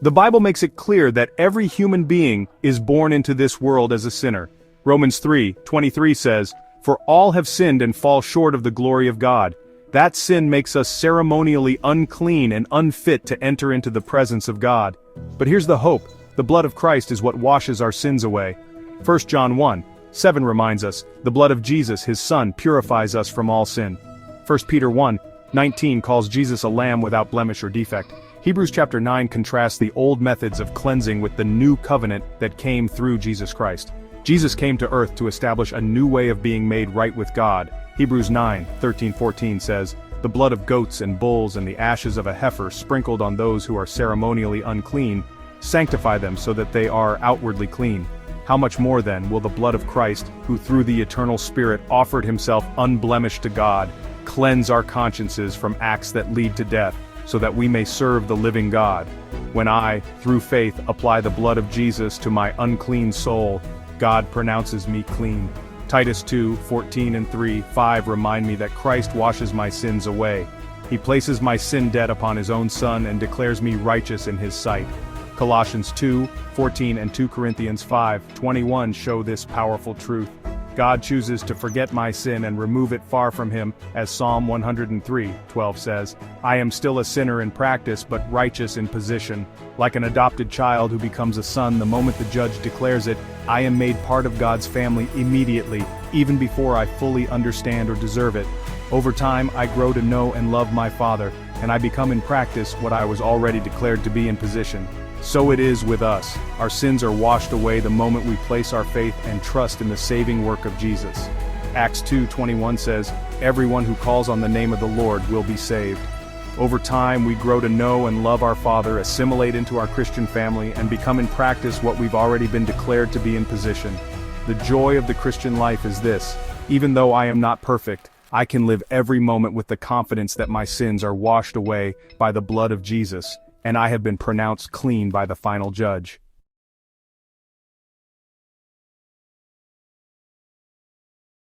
The Bible makes it clear that every human being is born into this world as a sinner. Romans 3:23 says, "For all have sinned and fall short of the glory of God." That sin makes us ceremonially unclean and unfit to enter into the presence of God. But here's the hope: the blood of Christ is what washes our sins away. 1 John 1:7 reminds us, the blood of Jesus, his Son, purifies us from all sin. 1 Peter 1:19 calls Jesus a lamb without blemish or defect. Hebrews chapter 9 contrasts the old methods of cleansing with the new covenant that came through Jesus Christ. Jesus came to earth to establish a new way of being made right with God. Hebrews 9:13-14 says, "The blood of goats and bulls and the ashes of a heifer sprinkled on those who are ceremonially unclean, sanctify them so that they are outwardly clean. How much more then will the blood of Christ, who through the eternal Spirit offered himself unblemished to God, cleanse our consciences from acts that lead to death, so that we may serve the living God? When I, through faith, apply the blood of Jesus to my unclean soul, God pronounces me clean." Titus 2:14-5 remind me that Christ washes my sins away. He places my sin debt upon his own Son and declares me righteous in his sight. Colossians 2:14 and 2 Corinthians 5:21 show this powerful truth. God chooses to forget my sin and remove it far from him, as Psalm 103:12 says, "I am still a sinner in practice but righteous in position. Like an adopted child who becomes a son the moment the judge declares it, I am made part of God's family immediately, even before I fully understand or deserve it. Over time I grow to know and love my Father, and I become in practice what I was already declared to be in position." So it is with us. Our sins are washed away the moment we place our faith and trust in the saving work of Jesus. Acts 2:21 says, "Everyone who calls on the name of the Lord will be saved." Over time we grow to know and love our Father, assimilate into our Christian family, and become in practice what we've already been declared to be in position. The joy of the Christian life is this: even though I am not perfect, I can live every moment with the confidence that my sins are washed away by the blood of Jesus, and I have been pronounced clean by the final judge.